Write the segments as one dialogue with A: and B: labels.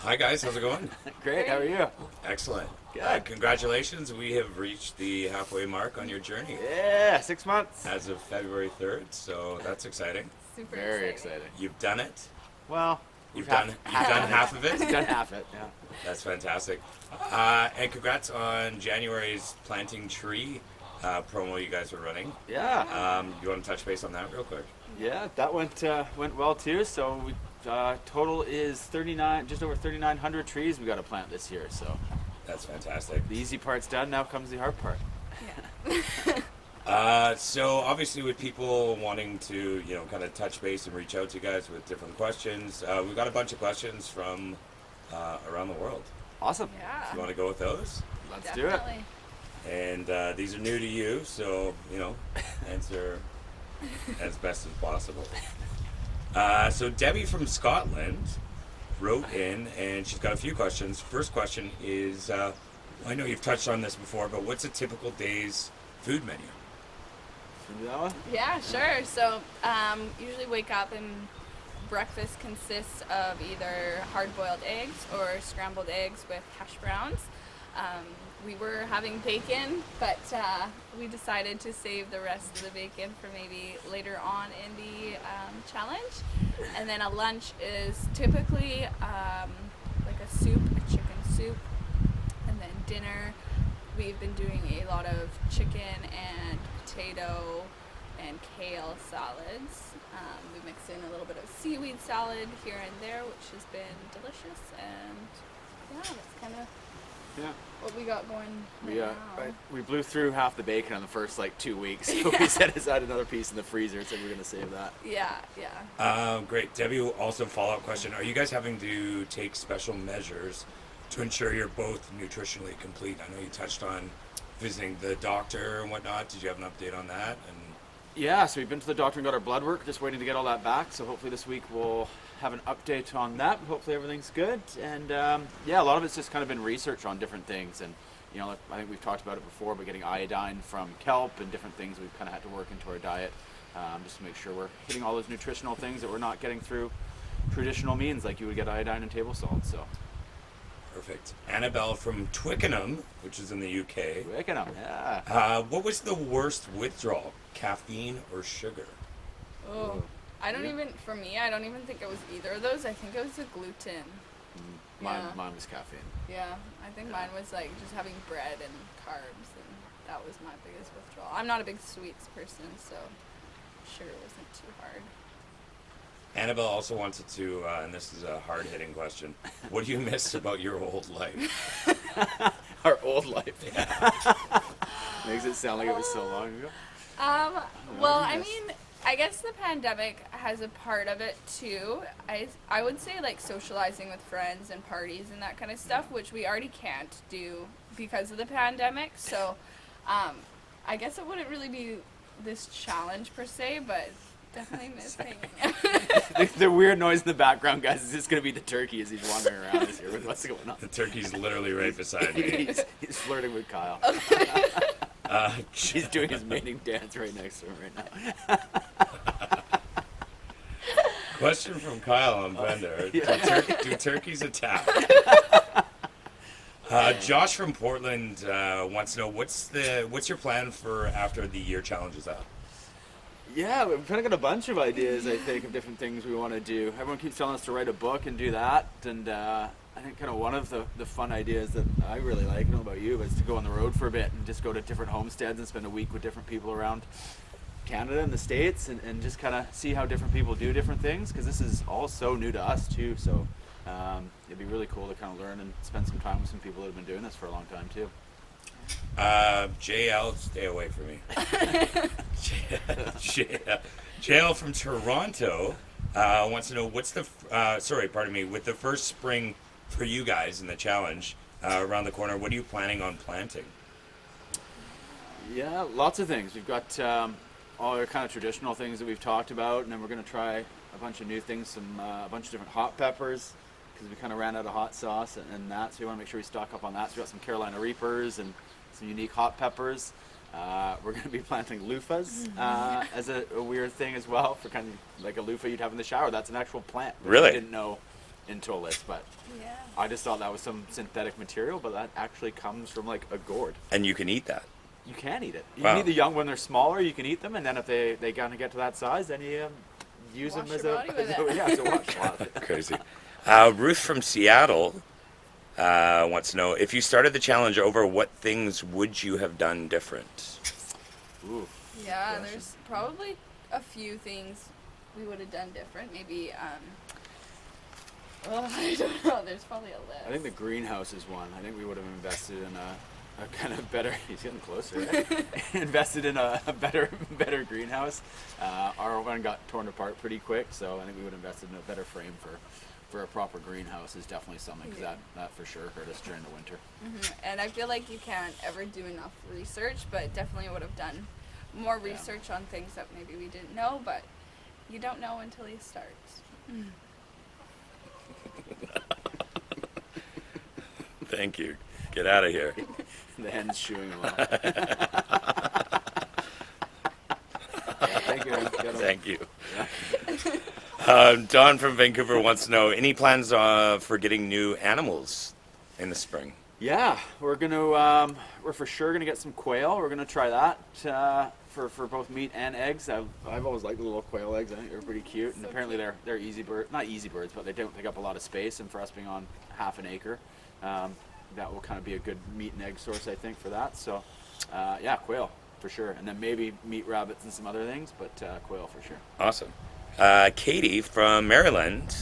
A: Hi guys, how's it going?
B: Great, how are you?
A: Excellent.
B: Good.
A: Congratulations, we have reached the halfway mark on your journey
B: Yeah, 6 months.
A: as of February 3rd, so that's exciting.
C: Super
B: Very
C: exciting.
B: exciting.
A: You've done it.
B: Well,
A: You've done half of it.
B: done half it, yeah.
A: That's fantastic. And congrats on January's planting tree promo you guys were running.
B: Yeah,
A: You want to touch base on that real quick?
B: yeah, that went well too. So we total is 39, just over 3,900 trees we got to plant this year. So
A: That's fantastic.
B: the easy part's done. Now comes the hard part.
A: So obviously with people wanting to, kind of touch base and reach out to you guys with different questions, we've got a bunch of questions from around the world.
B: Awesome.
A: You
C: Yeah.
A: want to go with those?
B: Let's do it.
C: Definitely.
A: And these are new to you, so, answer as best as possible. So Debbie from Scotland wrote in, and she's got a few questions. First question is, I know you've touched on this before, but what's a typical day's food menu?
B: Can we do that one?
C: Yeah, sure. So, usually wake up and breakfast consists of either hard-boiled eggs or scrambled eggs with hash browns. We were having bacon, but we decided to save the rest of the bacon for maybe later on in the challenge. And then a lunch is typically like a soup, a chicken soup. And then dinner, we've been doing a lot of chicken and potato and kale salads. We mix in a little bit of seaweed salad here and there, which has been delicious. And yeah, that's kind of
B: Yeah.
C: what we got going
B: We
C: right now.
B: we blew through half the bacon in the first 2 weeks. So we set aside another piece in the freezer and said we're gonna save that.
C: Yeah.
A: Great. Debbie, also follow-up question. Are you guys having to take special measures to ensure you're both nutritionally complete? I know you touched on visiting the doctor and whatnot. Did you have an update on that? And
B: Yeah, so we've been to the doctor and got our blood work, just waiting to get all that back. So hopefully this week we'll have an update on that. Hopefully everything's good. And yeah, a lot of it's just kind of been research on different things. And, I think we've talked about it before, but getting iodine from kelp and different things we've kind of had to work into our diet just to make sure we're hitting all those nutritional things that we're not getting through traditional means like you would get iodine and table salt. So,
A: perfect. Annabelle from Twickenham, which is in the UK.
B: waking up, yeah.
A: What was the worst withdrawal? Caffeine or sugar?
C: Oh, I don't
B: Yeah.
C: even, for me, I don't even think it was either of those. I think it was the gluten. Yeah.
B: Mine was caffeine.
C: Yeah, I think mine was like just having bread and carbs, and that was my biggest withdrawal. I'm not a big sweets person, so sugar wasn't too hard.
A: Annabelle also wanted to, and this is a hard-hitting question, what do you miss about your old life?
B: Our old life. Makes it sound like it was so long ago.
C: Well, I mean, I guess the pandemic has a part of it too. I would say like socializing with friends and parties and that kind of stuff, which we already can't do because of the pandemic. So, I guess it wouldn't really be this challenge per se, but definitely miss hanging out.
B: The weird noise in the background, guys, is just going to be the turkey as he's wandering around this year with what's going on.
A: The turkey's literally right beside me.
B: He's flirting with Kyle. She's doing his mating dance right next to him right now.
A: Question from Kyle on Bender. Do turkeys attack? Josh from Portland wants to know what's your plan for after the year challenge is up?
B: Yeah, we've kind of got a bunch of ideas, I think, of different things we want to do. Everyone keeps telling us to write a book and do that, and I think kind of one of the fun ideas that I really like, I don't know about you, but is to go on the road for a bit and just go to different homesteads and spend a week with different people around Canada and the States and just kind of see how different people do different things, because this is all so new to us too, so it'd be really cool to kind of learn and spend some time with some people that have been doing this for a long time too.
A: JL, stay away from me. JL from Toronto wants to know with the first spring for you guys in the challenge around the corner, what are you planning on planting?
B: Yeah, lots of things. We've got all our kind of traditional things that we've talked about, and then we're going to try a bunch of new things, a bunch of different hot peppers, because we kind of ran out of hot sauce and that, so we want to make sure we stock up on that. So we've got some Carolina Reapers and some unique hot peppers. We're going to be planting loofahs as a weird thing as well, for kind of like a loofah you'd have in the shower. That's an actual plant.
A: Really?
B: I didn't know into a list, but
C: Yeah.
B: I just thought that was some synthetic material, but that actually comes from like a gourd.
A: And you can eat that.
B: You can eat it. You
A: Wow.
B: can eat the young when they're smaller. You can eat them, and then if they kind of get to that size, then you use
C: Wash
B: them as
C: your
B: a,
C: body with it.
B: yeah, as a washcloth.
A: Crazy. Ruth from Seattle wants to know, if you started the challenge over, what things would you have done different?
B: Ooh.
C: Yeah,
B: Question.
C: there's probably a few things we would have done different. Maybe, I don't know. There's probably a list.
B: I think the greenhouse is one. I think we would have invested in a kind of better. He's getting closer. Right? Invested in a better greenhouse. Our one got torn apart pretty quick, so I think we would have invested in a better frame for a proper greenhouse. Is definitely something, because
C: Yeah.
B: that for sure hurt us during the winter.
C: And I feel like you can't ever do enough research, but definitely would have done more
B: Yeah.
C: research on things that maybe we didn't know, but you don't know until you start.
A: Thank you. Get out of here.
B: The hen's chewing along. Thank you.
A: Thank you.
B: Yeah.
A: Don from Vancouver wants to know, any plans for getting new animals in the spring?
B: Yeah, we're for sure gonna get some quail. We're gonna try that for both meat and eggs. I've always liked the little quail eggs. I think they're pretty cute, and
C: So
B: apparently
C: cute.
B: they're easy not easy birds, but they don't take up a lot of space. And for us being on half an acre, that will kind of be a good meat and egg source, I think, for that. So yeah, quail for sure, and then maybe meat rabbits and some other things, but quail for sure.
A: Awesome. Katie from Maryland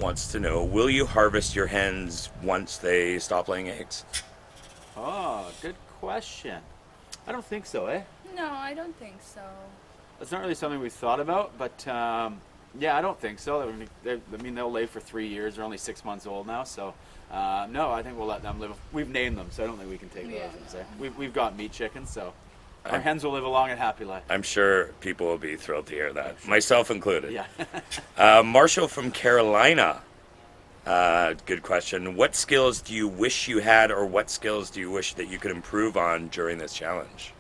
A: wants to know, will you harvest your hens once they stop laying eggs?
B: Oh, good question. I don't think so, eh?
C: No, I don't think so.
B: It's not really something we've thought about, but yeah, I don't think so. I mean, they'll lay for 3 years. They're only 6 months old now, so no, I think we'll let them live. We've named them, so I don't think we can take
C: Yeah,
B: those and
C: no.
B: say. We've got meat chickens, so our hens will live a long and happy life.
A: I'm sure people will be thrilled to hear that, myself included.
B: Yeah.
A: Marshall from Carolina. Good question. What skills do you wish you had, or what skills do you wish that you could improve on during this challenge?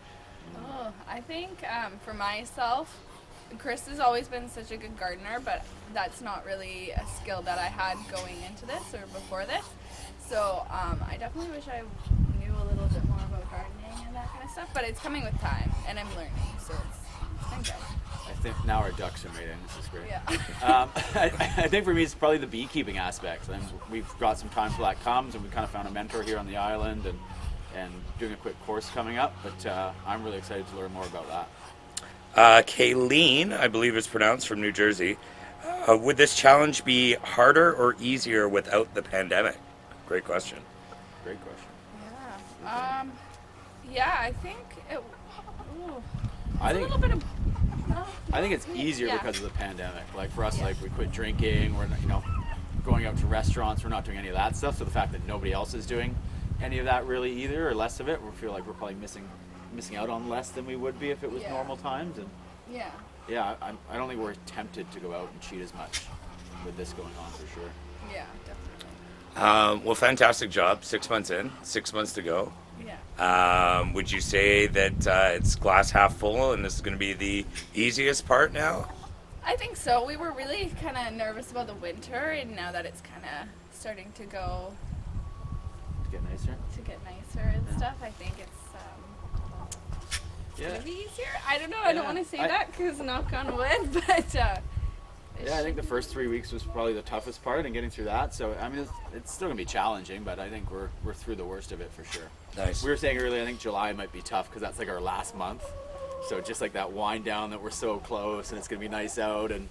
C: Oh, I think for myself, Chris has always been such a good gardener, but that's not really a skill that I had going into this or before this. So I definitely wish I knew a little bit more about gardening and that kind of stuff, but it's coming with time, and I'm learning, so it's been good.
B: I think now our ducks are mating. This is great.
C: Yeah.
B: I think for me it's probably the beekeeping aspect. And we've got some time till that comes, and we kind of found a mentor here on the island, and doing a quick course coming up. But I'm really excited to learn more about that.
A: Kayleen, I believe it's pronounced, from New Jersey. Would this challenge be harder or easier without the pandemic? Great question.
B: Great question.
C: Yeah. Yeah, I think it. Ooh,
B: I
C: a
B: think
C: little bit of.
B: I think it's easier
C: Yeah.
B: because of the pandemic. Like for us,
C: Yeah.
B: like we quit drinking. We're not, going out to restaurants. We're not doing any of that stuff. So the fact that nobody else is doing any of that really either, or less of it, we feel like we're probably missing out on less than we would be if it was
C: Yeah.
B: normal times. And
C: Yeah.
B: yeah, I don't think we're tempted to go out and cheat as much with this going on for sure.
C: Yeah, definitely.
A: Well, fantastic job. 6 months in, 6 months to go.
C: Yeah.
A: Would you say that it's glass half full and this is going to be the easiest part now?
C: I think so. We were really kind of nervous about the winter, and now that it's kind of starting to go
B: To get nicer.
C: to get nicer and stuff, I think it's
B: Yeah.
C: gonna be easier. I don't know. I don't
B: Yeah.
C: want to say
B: I-
C: that because knock on wood, but
B: Yeah, I think the first 3 weeks was probably the toughest part, and getting through that. So I mean, it's still gonna be challenging, but I think we're through the worst of it for sure.
A: Nice.
B: We were saying earlier, I think July might be tough because that's like our last month. So just like that wind down that we're so close, and it's gonna be nice out, and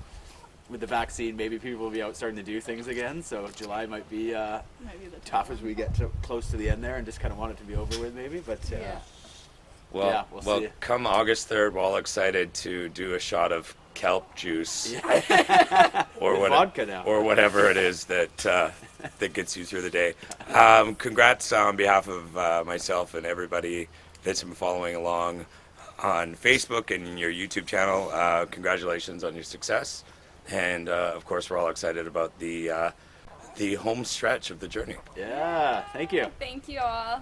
B: with the vaccine, maybe people will be out starting to do things again. So July might be
C: maybe the
B: tough as we get close to the end there, and just kind of want it to be over with, maybe. But
C: Yeah.
A: Well,
B: yeah, we'll see.
A: come August 3rd, we're all excited to do a shot of kelp juice or
B: With vodka now.
A: or whatever it is that that gets you through the day. Congrats on behalf of myself and everybody that's been following along on Facebook and your YouTube channel. Congratulations on your success, and of course, we're all excited about the home stretch of the journey.
B: Yeah, thank you.
C: Thank you all.